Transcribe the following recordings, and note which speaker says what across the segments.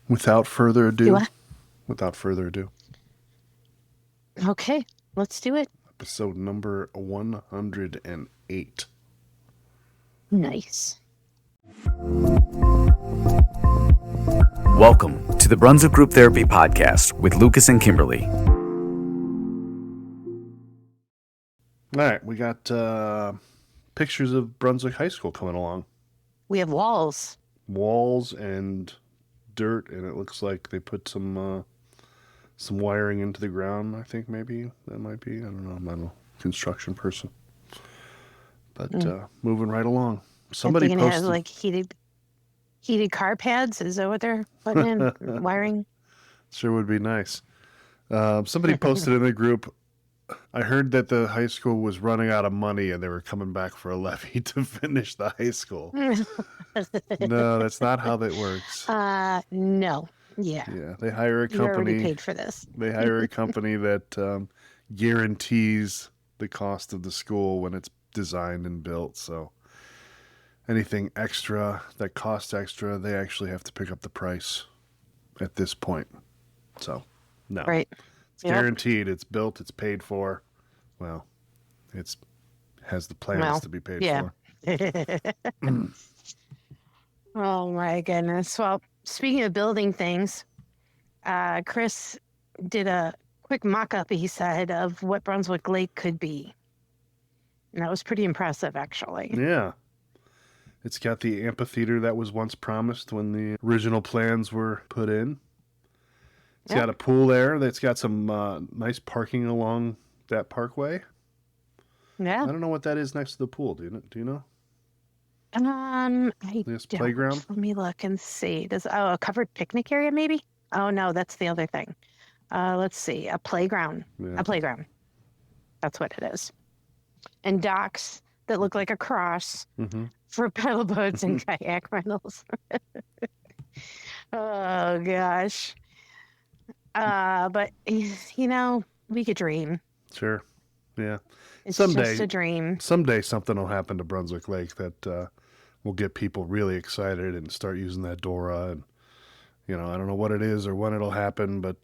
Speaker 1: Without further ado.
Speaker 2: Do what?
Speaker 1: Without further ado.
Speaker 2: Okay, let's do it.
Speaker 1: Episode number 108.
Speaker 2: Nice.
Speaker 3: Welcome to the Brunswick Group Therapy podcast with Lucas and Kimberlee.
Speaker 1: All right, we got pictures of Brunswick High School coming along.
Speaker 2: We have walls.
Speaker 1: Walls and dirt, and it looks like they put some wiring into the ground. I think maybe that might be. I don't know. I'm not a construction person, but moving right along. Somebody
Speaker 2: posted. It has like heated car pads. Is that what they're putting in? Wiring.
Speaker 1: Sure would be nice. Somebody posted in the group. I heard that the high school was running out of money and they were coming back for a levy to finish the high school. No, that's not how that works.
Speaker 2: No. Yeah.
Speaker 1: Yeah, they hire a company.
Speaker 2: You already paid for this.
Speaker 1: They hire a company that guarantees the cost of the school when it's designed and built. So anything extra that costs extra, they actually have to pick up the price at this point. So, no.
Speaker 2: Right.
Speaker 1: It's guaranteed. It's built. It's paid for. Well, it's has the plans to be paid for.
Speaker 2: Oh, my goodness. Well, speaking of building things, Chris did a quick mock-up, he said, of what Brunswick Lake could be. And that was pretty impressive, actually.
Speaker 1: Yeah. It's got the amphitheater that was once promised when the original plans were put in. It's got a pool there that's got some nice parking along that parkway.
Speaker 2: Yeah.
Speaker 1: I don't know what that is next to the pool. Do you know?
Speaker 2: This
Speaker 1: playground?
Speaker 2: Let me look and see. A covered picnic area, maybe? Oh, no, that's the other thing. Let's see. A playground.
Speaker 1: Yeah.
Speaker 2: A playground. That's what it is. And docks that look like a cross for paddle boats and kayak rentals. Oh, gosh. But, we could dream.
Speaker 1: Sure. Yeah.
Speaker 2: It's
Speaker 1: someday,
Speaker 2: just a dream.
Speaker 1: Someday something will happen to Brunswick Lake that will get people really excited and start using that Dora. And, I don't know what it is or when it'll happen, but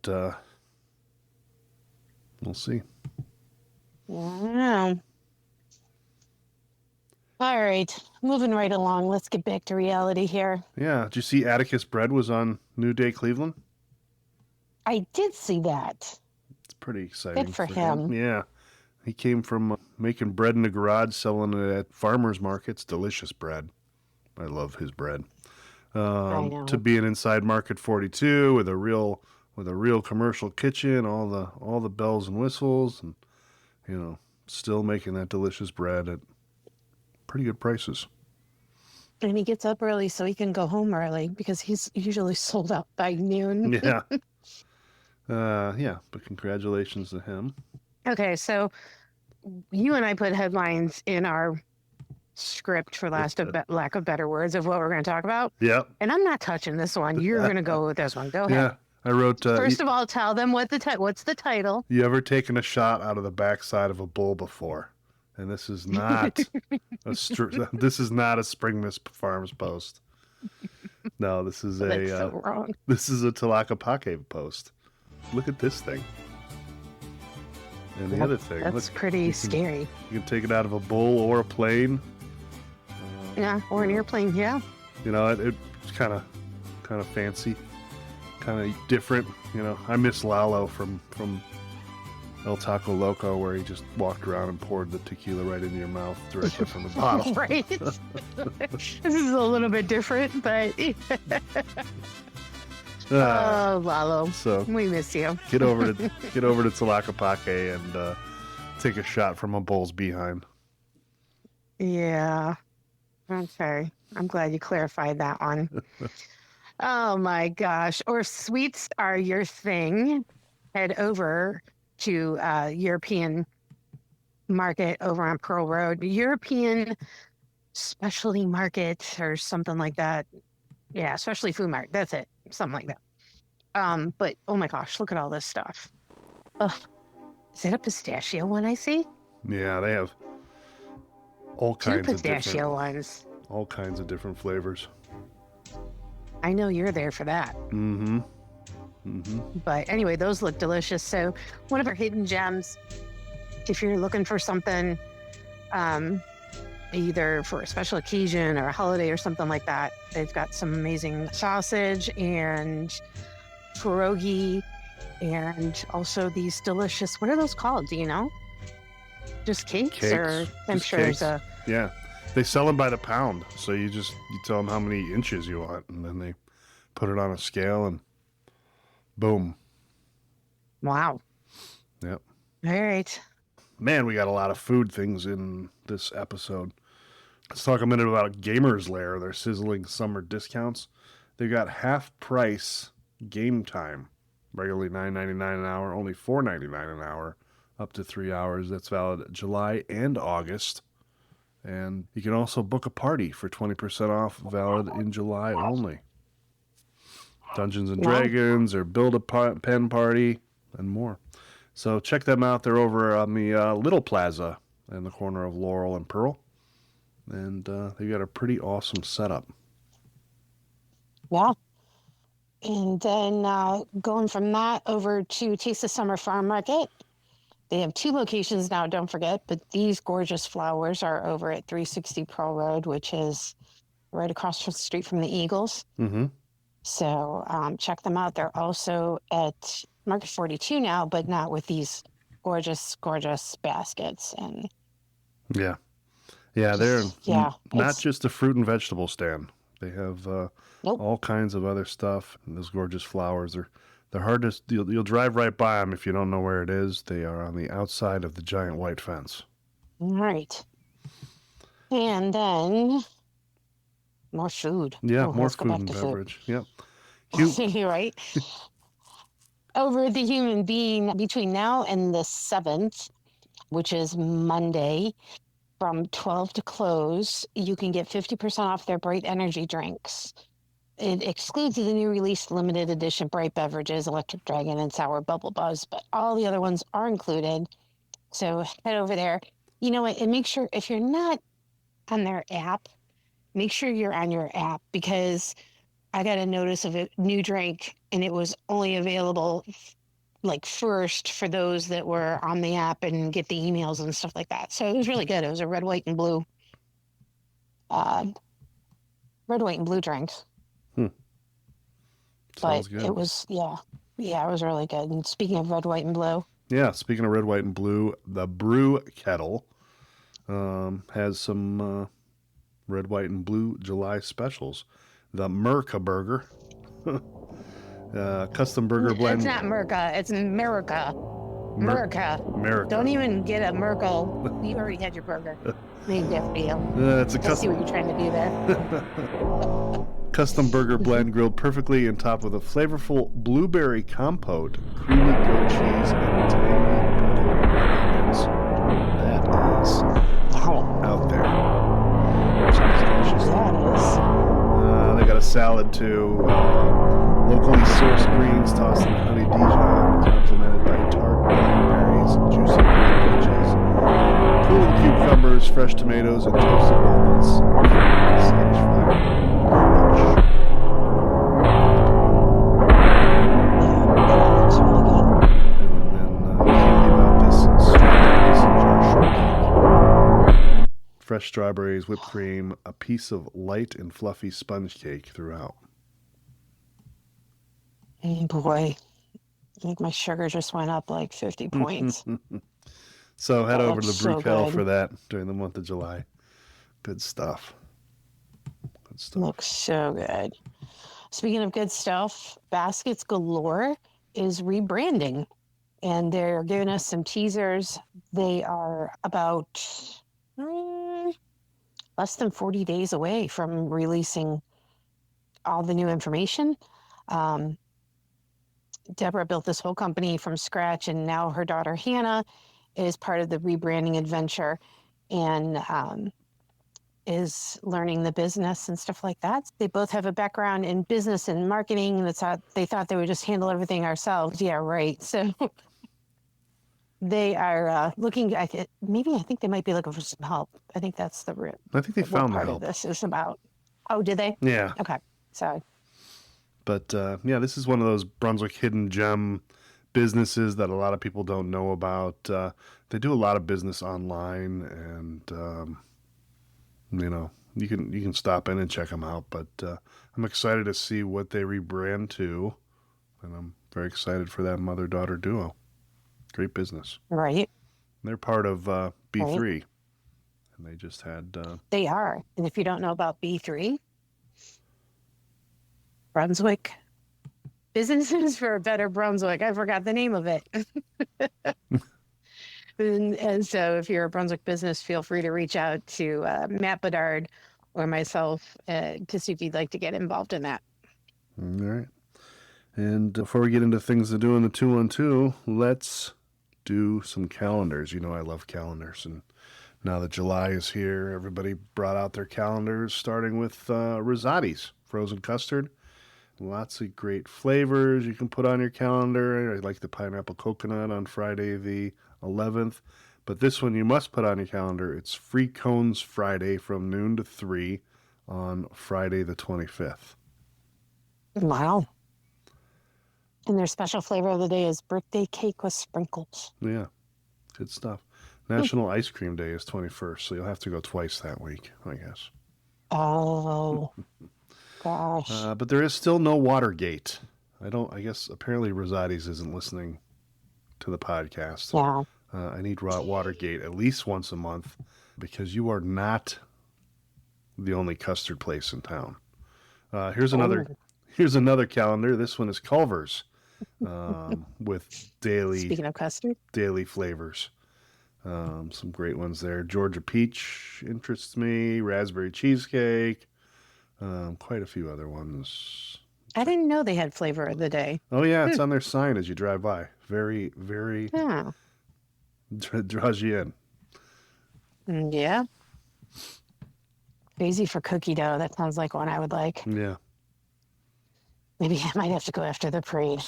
Speaker 1: we'll see.
Speaker 2: I don't know. All right. Moving right along. Let's get back to reality here.
Speaker 1: Yeah. Did you see Atticus Bread was on New Day Cleveland?
Speaker 2: I did see that.
Speaker 1: It's pretty exciting.
Speaker 2: Good for him.
Speaker 1: Yeah. He came from making bread in the garage, selling it at farmers markets. Delicious bread. I love his bread.
Speaker 2: I know.
Speaker 1: To be an inside Market 42 with a real commercial kitchen, all the bells and whistles, and still making that delicious bread at pretty good prices.
Speaker 2: And he gets up early so he can go home early because he's usually sold out by noon.
Speaker 1: Yeah. But congratulations to him.
Speaker 2: Okay, so you and I put headlines in our script, for lack of better words, of what we're going to talk about.
Speaker 1: Yeah.
Speaker 2: And I'm not touching this one. You're going to go with this one. Go ahead.
Speaker 1: Yeah. I wrote...
Speaker 2: First of all, tell them what's the title.
Speaker 1: You ever taken a shot out of the backside of a bull before? And this is not this is not a Spring Miss Farms post. No, this is
Speaker 2: That's so wrong.
Speaker 1: This is a Taka Pake post. Look at this thing. And the other thing.
Speaker 2: That's pretty scary.
Speaker 1: You can take it out of a bull or a plane.
Speaker 2: Or an airplane, yeah.
Speaker 1: It's kind of fancy, kind of different. I miss Lalo from El Taco Loco, where he just walked around and poured the tequila right into your mouth directly from the bottle.
Speaker 2: Right. This is a little bit different, but oh, Lalo.
Speaker 1: So
Speaker 2: we miss you.
Speaker 1: Get over to Taka Pake and take a shot from a bull's behind.
Speaker 2: Yeah. Okay. I'm glad you clarified that one. Oh my gosh. Or sweets are your thing. Head over to European Market over on Pearl Road. European Specialty Market or something like that. Yeah, Specialty Food Mart. That's it. Something like that. But oh my gosh, look at all this stuff. Ugh. Is that a pistachio one I see?
Speaker 1: Yeah, they have all kinds of
Speaker 2: pistachio ones.
Speaker 1: All kinds of different flavors.
Speaker 2: I know you're there for that.
Speaker 1: Mm-hmm. Mm-hmm.
Speaker 2: But anyway, those look delicious. So one of our hidden gems, if you're looking for something, either for a special occasion or a holiday or something like that, they've got some amazing sausage and pierogi, and also these delicious, what are those called? Do you know? Just cakes. Or I'm
Speaker 1: Just
Speaker 2: sure
Speaker 1: cakes.
Speaker 2: there's a...
Speaker 1: Yeah. They sell them by the pound. So you tell them how many inches you want, and then they put it on a scale and boom.
Speaker 2: Wow.
Speaker 1: Yep.
Speaker 2: All right.
Speaker 1: Man, we got a lot of food things in this episode. Let's talk a minute about Gamers Lair, their sizzling summer discounts. They've got half price game time. Regularly $9.99 an hour, only $4.99 an hour, up to 3 hours. That's valid July and August. And you can also book a party for 20% off, valid in July only. Dungeons and Dragons or Build a Pen Party and more. So check them out. They're over on the Little Plaza in the corner of Laurel and Pearl. And they've got a pretty awesome setup.
Speaker 2: Yeah. And then going from that over to Taste of Summer Farm Market. They have 2 locations now, don't forget, but these gorgeous flowers are over at 360 Pearl Road, which is right across the street from the Eagles.
Speaker 1: Mm-hmm.
Speaker 2: So check them out. They're also at Market 42 now, but not with these gorgeous, gorgeous baskets. And
Speaker 1: yeah, they're
Speaker 2: yeah,
Speaker 1: not just a fruit and vegetable stand. They have all kinds of other stuff. And those gorgeous flowers they're hard to. You'll drive right by them if you don't know where it is. They are on the outside of the giant white fence.
Speaker 2: All right. And then more food.
Speaker 1: Yeah,
Speaker 2: Oh,
Speaker 1: more
Speaker 2: let's go
Speaker 1: food
Speaker 2: back
Speaker 1: and
Speaker 2: to
Speaker 1: beverage. Yep.
Speaker 2: You're right. Over the Human Being, between now and the 7th, which is Monday, from 12 to close, you can get 50% off their Bright Energy drinks. It excludes the new release limited edition Bright Beverages, Electric Dragon, and Sour Bubble Buzz, but all the other ones are included. So head over there. You know what? And make sure, if you're not on their app, make sure you're on your app, because I got a notice of a new drink and it was only available like first for those that were on the app and get the emails and stuff like that. So it was really good. It was a red, white, and blue drinks.
Speaker 1: Sounds
Speaker 2: but
Speaker 1: good.
Speaker 2: It was, it was really good. And speaking of red, white, and blue.
Speaker 1: Yeah, speaking of red, white, and blue, the Brew Kettle has some red, white, and blue July specials. The Merkel burger, custom burger blend.
Speaker 2: It's not Merca, it's America. Merca. Don't even get a Merkel. You already had your burger. Made that for you.
Speaker 1: It's a
Speaker 2: Let's see what you're trying to do there.
Speaker 1: Custom burger blend grilled perfectly and topped with a flavorful blueberry compote, creamy goat cheese, and tangy pickled onions. That is out there. Sounds delicious.
Speaker 2: That is.
Speaker 1: They got a salad too. Locally sourced greens tossed in honey Dijon, complemented by tart blackberries, juicy green peaches, cooling cucumbers, fresh tomatoes, and toasted walnuts. Satisfying.
Speaker 2: It's really good.
Speaker 1: And then can't leave out this strawberry mason jar shortcake. Fresh strawberries, whipped cream, a piece of light and fluffy sponge cake throughout.
Speaker 2: Hey boy, I think my sugar just went up like 50 points.
Speaker 1: So head over to the Brew
Speaker 2: so
Speaker 1: Kettle
Speaker 2: good.
Speaker 1: for that during the month of July. Good stuff. Good stuff.
Speaker 2: Looks so good. Speaking of good stuff, Baskets Galore is rebranding, and they're giving us some teasers. They are about less than 40 days away from releasing all the new information. Deborah built this whole company from scratch, and now her daughter Hannah is part of the rebranding adventure and is learning the business and stuff like that. They both have a background in business and marketing, and they thought they would just handle everything ourselves. Yeah, right. So they are looking. I think they might be looking for some help. I think that's the root.
Speaker 1: I think they found the
Speaker 2: part
Speaker 1: help.
Speaker 2: of this is about. Oh, did they?
Speaker 1: Yeah.
Speaker 2: Okay. So
Speaker 1: But yeah, this is one of those Brunswick hidden gem businesses that a lot of people don't know about. They do a lot of business online, and you can stop in and check them out. But I'm excited to see what they rebrand to, and I'm very excited for that mother-daughter duo. Great business.
Speaker 2: Right.
Speaker 1: They're part of B3,
Speaker 2: Right.
Speaker 1: and they just had.
Speaker 2: They are. And if you don't know about B3, Brunswick Businesses for a Better Brunswick. I forgot the name of it. And so if you're a Brunswick business, feel free to reach out to Matt Bedard or myself to see if you'd like to get involved in that.
Speaker 1: All right. And before we get into things to do in the 212, let's do some calendars. You know I love calendars, and now that July is here, everybody brought out their calendars, starting with Rosadis, frozen custard. Lots of great flavors you can put on your calendar. I like the pineapple coconut on Friday the 11th. But this one you must put on your calendar. It's Free Cones Friday from noon to 3 on Friday the 25th.
Speaker 2: Wow. And their special flavor of the day is birthday cake with sprinkles.
Speaker 1: Yeah, good stuff. National Ice Cream Day is 21st, so you'll have to go twice that week, I guess.
Speaker 2: Oh, gosh.
Speaker 1: But there is still no Watergate. I guess apparently Rosadis isn't listening to the podcast.
Speaker 2: Yeah.
Speaker 1: I need Watergate at least once a month because you are not the only custard place in town. Here's another calendar. This one is Culvers with
Speaker 2: Speaking of custard,
Speaker 1: daily flavors. Some great ones there. Georgia peach interests me. Raspberry cheesecake. Quite a few other ones.
Speaker 2: I didn't know they had flavor of the day.
Speaker 1: Oh yeah, it's on their sign as you drive by. Very, very draws you in.
Speaker 2: Yeah. Crazy for cookie dough. That sounds like one I would like.
Speaker 1: Yeah.
Speaker 2: Maybe I might have to go after the parade.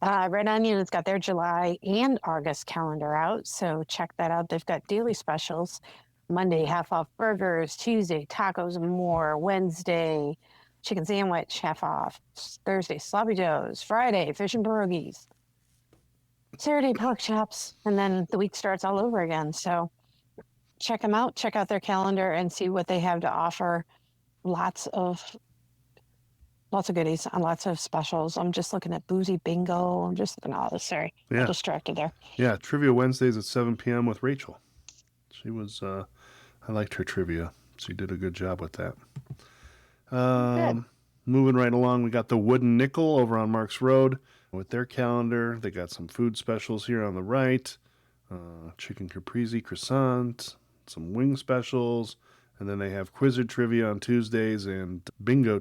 Speaker 2: Red Onion has got their July and August calendar out, so check that out. They've got daily specials. Monday, half off burgers. Tuesday, tacos and more. Wednesday, chicken sandwich, half off. Thursday, sloppy joes. Friday, fish and pierogies. Saturday, pork chops. And then the week starts all over again. So check them out. Check out their calendar and see what they have to offer. Lots of goodies and lots of specials. I'm just looking at Boozy Bingo. I'm just looking at all this. Sorry,
Speaker 1: Yeah.
Speaker 2: I'm distracted there.
Speaker 1: Yeah, Trivia Wednesdays at 7 p.m. with Rachel. She was, I liked her trivia. She did a good job with that.
Speaker 2: Good.
Speaker 1: Moving right along, we got the Wooden Nickel over on Marks Road with their calendar. They got some food specials here on the right. Chicken caprese croissant, some wing specials, and then they have Quizzard Trivia on Tuesdays and Bingo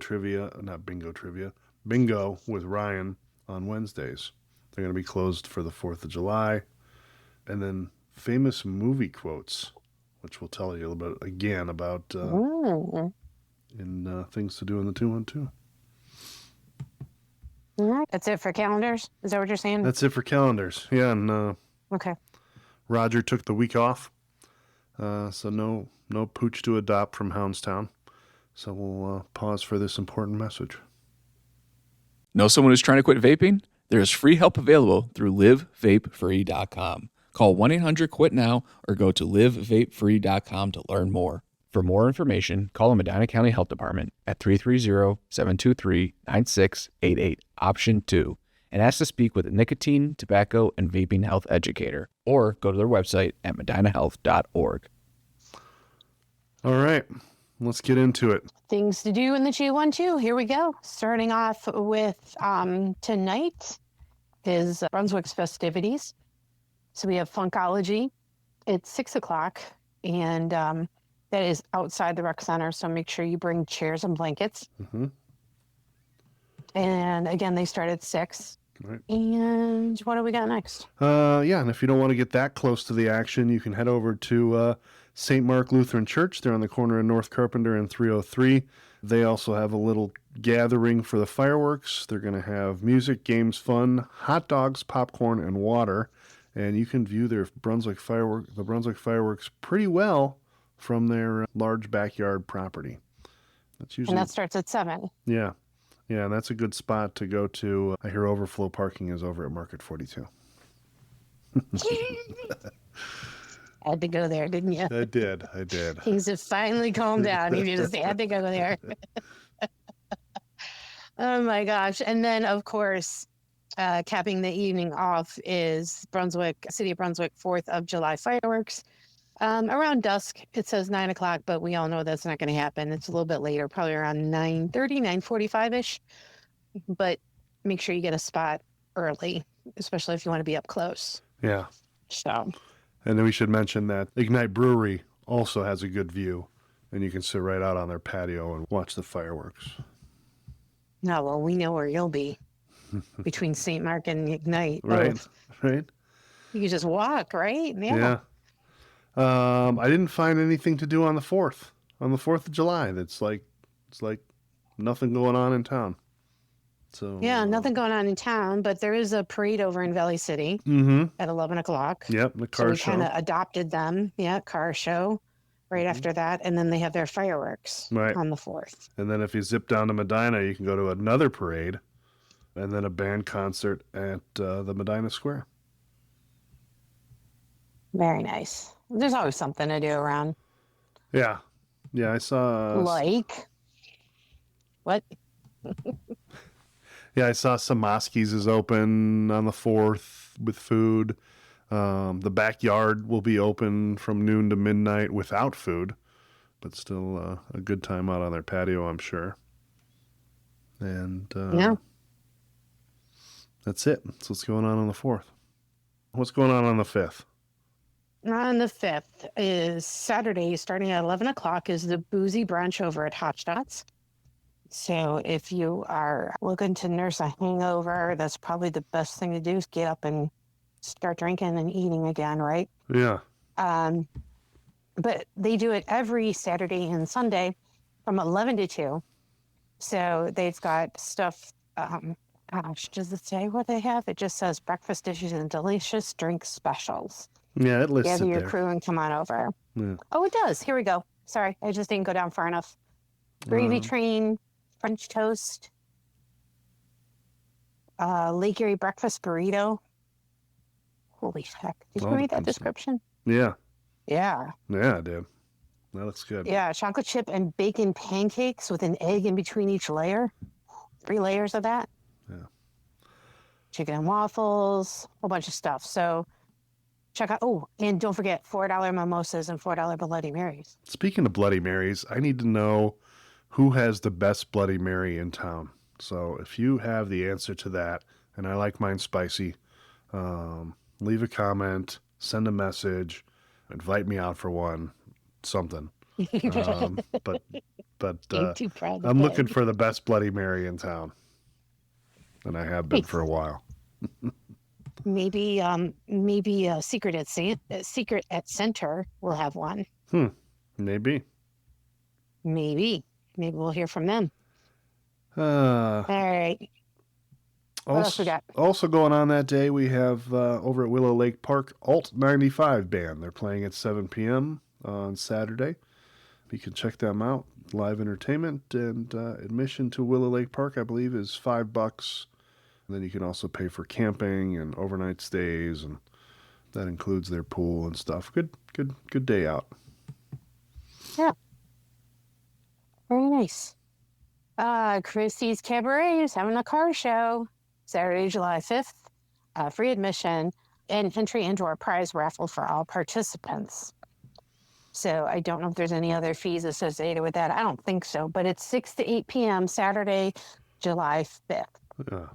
Speaker 1: with Ryan on Wednesdays. They're going to be closed for the 4th of July. And then famous movie quotes, which we'll tell you a little bit again about in things to do in the 212.
Speaker 2: All right. That's it for calendars? Is that what you're saying?
Speaker 1: That's it for calendars. Yeah, and
Speaker 2: Okay.
Speaker 1: Roger took the week off, so no pooch to adopt from Houndstown. So we'll pause for this important message.
Speaker 3: Know someone who's trying to quit vaping? There is free help available through livevapefree.com. Call 1-800-QUIT-NOW or go to livevapefree.com to learn more. For more information, call the Medina County Health Department at 330-723-9688, option 2, and ask to speak with a nicotine, tobacco, and vaping health educator, or go to their website at medinahealth.org.
Speaker 1: All right, let's get into it.
Speaker 2: Things to do in the 212. Here we go. Starting off with tonight is Brunswick's festivities. So we have Funkology. It's 6 o'clock, and that is outside the rec center. So make sure you bring chairs and blankets.
Speaker 1: Mm-hmm.
Speaker 2: And again, they start at 6.
Speaker 1: Right.
Speaker 2: And what do we got next?
Speaker 1: Yeah, and if you don't want to get that close to the action, you can head over to St. Mark Lutheran Church. They're on the corner of North Carpenter and 303. They also have a little gathering for the fireworks. They're going to have music, games, fun, hot dogs, popcorn, and water. And you can view the Brunswick Fireworks pretty well from their large backyard property. That's usually,
Speaker 2: And that starts at 7.
Speaker 1: yeah. Yeah, and that's a good spot to go to. I hear overflow parking is over at Market 42.
Speaker 2: Had to go there, didn't you?
Speaker 1: I did.
Speaker 2: Things have finally calmed down. You just had to go there. Oh my gosh. And then, of course, capping the evening off is City of Brunswick 4th of July fireworks. Around dusk, it says 9 o'clock, but we all know that's not going to happen. It's a little bit later, probably around 9:30, 9:45-ish. But make sure you get a spot early, especially if you want to be up close.
Speaker 1: Yeah.
Speaker 2: So,
Speaker 1: And then we should mention that Ignite Brewery also has a good view, and you can sit right out on their patio and watch the fireworks.
Speaker 2: no, well, we know where you'll be between St. Mark and Ignite.
Speaker 1: Right, right.
Speaker 2: You can just walk, right?
Speaker 1: Yeah. I didn't find anything to do on the 4th. On the 4th of July, it's like nothing going on in town. So
Speaker 2: Yeah, nothing going on in town, but there is a parade over in Valley City at 11 o'clock.
Speaker 1: Yep, the
Speaker 2: So
Speaker 1: car
Speaker 2: we
Speaker 1: show.
Speaker 2: kind of adopted them. Yeah, car show right after that. And then they have their fireworks
Speaker 1: Right.
Speaker 2: on the 4th.
Speaker 1: And then if you zip down to Medina, you can go to another parade, and then a band concert at the Medina Square.
Speaker 2: Very nice. There's always something to do around.
Speaker 1: Yeah, yeah. I saw.
Speaker 2: Like, what?
Speaker 1: Yeah, I saw Samaski's is open on the 4th with food. The backyard will be open from noon to midnight without food, but still a good time out on their patio, I'm sure. And
Speaker 2: Yeah.
Speaker 1: that's it. That's what's going on the 4th. What's going on the 5th?
Speaker 2: On the 5th is Saturday, starting at 11 o'clock, is the Boozy brunch over at Hotshots. So if you are looking to nurse a hangover, that's probably the best thing to do is get up and start drinking and eating again, right?
Speaker 1: Yeah.
Speaker 2: But they do it every Saturday and Sunday from 11 to 2. So they've got stuff, gosh, does it say what they have? It just says breakfast dishes and delicious drink specials.
Speaker 1: Yeah, it lists
Speaker 2: Gather
Speaker 1: it
Speaker 2: your
Speaker 1: there.
Speaker 2: crew and come on over.
Speaker 1: Yeah.
Speaker 2: Oh, it does. Here we go. Sorry, I just didn't go down far enough. Gravy train, French toast, Lake Erie breakfast burrito. Holy heck. Did you
Speaker 1: Oh,
Speaker 2: read that
Speaker 1: that's-
Speaker 2: description?
Speaker 1: Yeah.
Speaker 2: Yeah.
Speaker 1: Yeah, I did. That looks good.
Speaker 2: Yeah, chocolate chip and bacon pancakes with an egg in between each layer. 3 layers of that.
Speaker 1: Yeah.
Speaker 2: Chicken and waffles, whole bunch of stuff. So check out. Oh, and don't forget $4 mimosas and $4 Bloody Marys.
Speaker 1: Speaking of Bloody Marys, I need to know who has the best Bloody Mary in town. So if you have the answer to that, and I like mine spicy, leave a comment, send a message, invite me out for one, something. But
Speaker 2: Ain't too proud to
Speaker 1: I'm
Speaker 2: beg.
Speaker 1: looking for the best Bloody Mary in town, and I have been for a while.
Speaker 2: Maybe Secret at Center will have one.
Speaker 1: Maybe.
Speaker 2: Maybe we'll hear from them.
Speaker 1: Uh,
Speaker 2: All right. What else we got?
Speaker 1: Also going on that day, we have over at Willow Lake Park, Alt 95 Band. They're playing at 7 p.m. on Saturday. You can check them out. Live entertainment and admission to Willow Lake Park, I believe, is $5. And then you can also pay for camping and overnight stays, and that includes their pool and stuff. Good day out.
Speaker 2: Yeah. Very nice. Chrissys Cabaret is having a car show Saturday, July 5th. Free admission and entry into our prize raffle for all participants. So I don't know if there's any other fees associated with that. I don't think so, but it's 6 to 8 p.m. Saturday, July 5th.
Speaker 1: Yeah,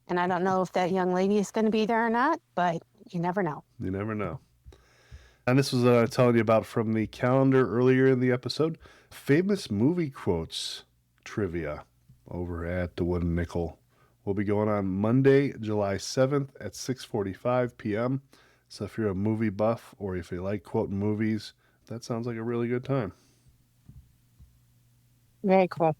Speaker 2: And I don't know if that young lady is going to be there or not, but you never know.
Speaker 1: you never know. And this was telling you about from the calendar earlier in the episode. Famous movie quotes trivia over at the Wooden Nickel will be going on Monday, July 7th at 6:45 p.m. So if you're a movie buff or if you like quoting movies, that sounds like a really good time.
Speaker 2: Very cool.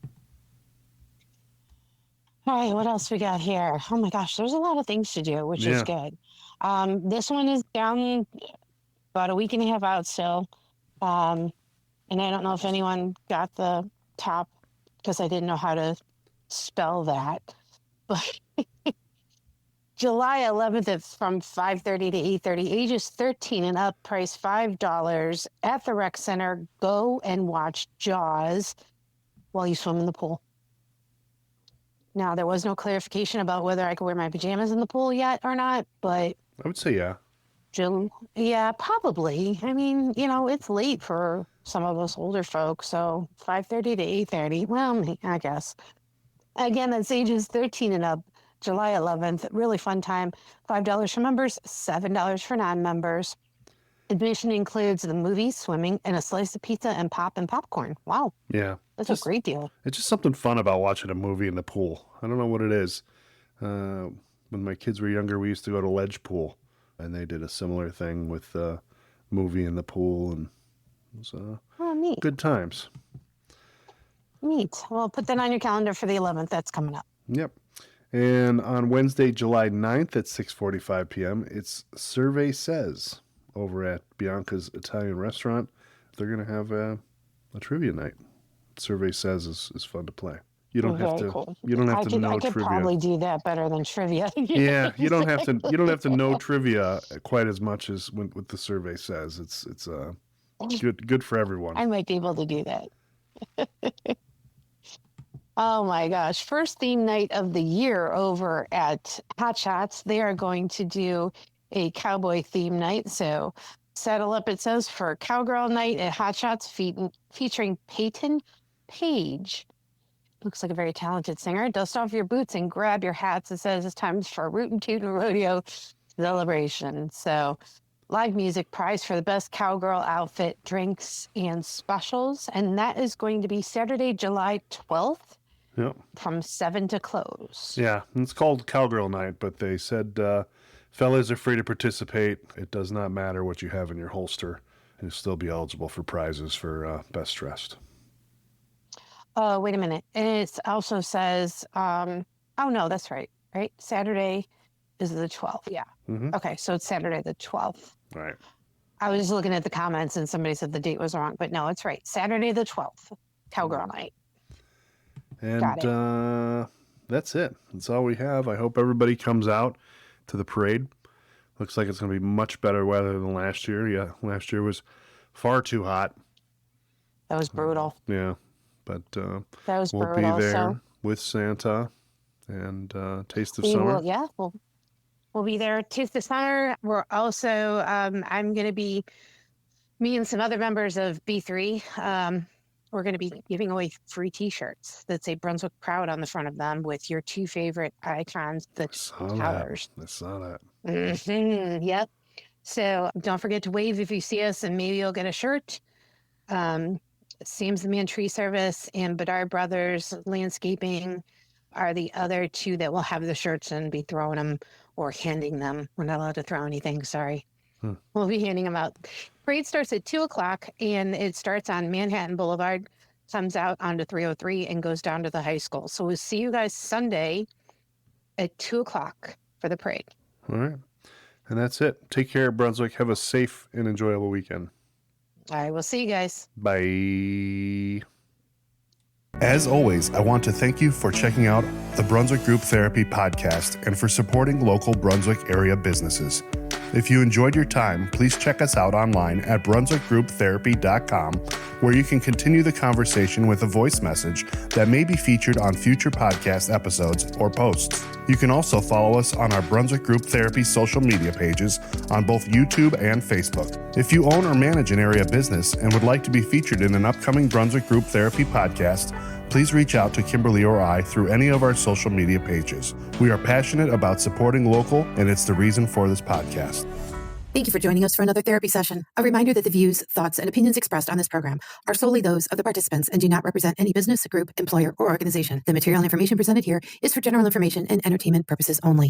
Speaker 2: All right, what else we got here? Oh my gosh, there's a lot of things to do, which is good. This one is down about a week and a half out still. And I don't know if anyone got the top because I didn't know how to spell that. But July 11th, it's from 5:30 to 8:30. Ages 13 and up, price $5 at the rec center. Go and watch Jaws while you swim in the pool. Now, there was no clarification about whether I could wear my pajamas in the pool yet or not, but
Speaker 1: I would say yeah.
Speaker 2: yeah, probably. I mean, it's late for some of us older folks, so 5:30 to 8:30. Well, I guess. Again, that's ages 13 and up, July 11th. Really fun time. $5 for members, $7 for non-members. Admission includes the movie, swimming, and a slice of pizza and popcorn. Wow.
Speaker 1: Yeah.
Speaker 2: That's a great deal.
Speaker 1: It's just something fun about watching a movie in the pool. I don't know what it is. When my kids were younger, we used to go to Ledge Pool, and they did a similar thing with the movie in the pool, and it was
Speaker 2: neat.
Speaker 1: Good times.
Speaker 2: Neat. Well, put that on your calendar for the 11th. That's coming up.
Speaker 1: Yep. And on Wednesday, July 9th at 6:45 p.m., it's Survey Says over at Bianca's Italian Restaurant. They're going to have a trivia night. Survey Says is fun to play. You don't have to.
Speaker 2: Cool.
Speaker 1: You don't have to know
Speaker 2: I could
Speaker 1: trivia.
Speaker 2: Probably do that better than trivia.
Speaker 1: Yeah, you don't have to. You don't have to know trivia quite as much as with the Survey Says. It's good for everyone.
Speaker 2: I might be able to do that. Oh my gosh! First theme night of the year over at Hotshots. They are going to do a cowboy theme night. So settle up, it says, for Cowgirl Night at Hotshots featuring Peyton Page. Looks like a very talented singer. Dust off your boots and grab your hats. It says it's time for a Rootin' Tootin' Rodeo celebration. So live music, prize for the best cowgirl outfit, drinks, and specials. And that is going to be Saturday, July 12th.
Speaker 1: Yep.
Speaker 2: From 7 to close.
Speaker 1: Yeah, it's called Cowgirl Night, but they said fellas are free to participate. It does not matter what you have in your holster. You'll still be eligible for prizes for best dressed.
Speaker 2: Oh, wait a minute. It also says, oh no, that's right. Saturday is the 12th. Yeah.
Speaker 1: Mm-hmm.
Speaker 2: Okay, so it's Saturday the 12th.
Speaker 1: Right.
Speaker 2: I was looking at the comments and somebody said the date was wrong, but no, it's right. Saturday the 12th, Cowgirl Night.
Speaker 1: And that's it. That's all we have. I hope everybody comes out to the parade. Looks like it's going to be much better weather than last year. Yeah, last year was far too hot.
Speaker 2: That was brutal.
Speaker 1: Yeah, but
Speaker 2: that was
Speaker 1: we'll
Speaker 2: brutal.
Speaker 1: be there
Speaker 2: So
Speaker 1: with Santa and Taste of Summer.
Speaker 2: We'll be there. Taste of Summer. We're also, I'm going to be, me and some other members of B3, we're going to be giving away free T-shirts that say Brunswick Proud on the front of them with your two favorite icons, the towers.
Speaker 1: I saw that.
Speaker 2: Mm-hmm. Yep. So don't forget to wave if you see us, and maybe you'll get a shirt. Sam's the Man Tree Service and Bedard Brothers Landscaping are the other two that will have the shirts and be throwing them or handing them. We're not allowed to throw anything. Sorry. We'll be handing them out. Parade starts at 2:00 and it starts on Manhattan Boulevard, comes out onto 303 and goes down to the high school. So we'll see you guys Sunday at 2:00 for the parade.
Speaker 1: All right. And that's it. Take care, Brunswick. Have a safe and enjoyable weekend.
Speaker 2: I will see you guys.
Speaker 1: Bye. As always, I want to thank you for checking out the Brunswick Group Therapy podcast and for supporting local Brunswick area businesses. If you enjoyed your time, please check us out online at brunswickgrouptherapy.com, where you can continue the conversation with a voice message that may be featured on future podcast episodes or posts. You can also follow us on our Brunswick Group Therapy social media pages on both YouTube and Facebook. If you own or manage an area business and would like to be featured in an upcoming Brunswick Group Therapy podcast, please reach out to Kimberlee or I through any of our social media pages. We are passionate about supporting local, and it's the reason for this podcast.
Speaker 4: Thank you for joining us for another therapy session. A reminder that the views, thoughts, and opinions expressed on this program are solely those of the participants and do not represent any business, group, employer, or organization. The material and information presented here is for general information and entertainment purposes only.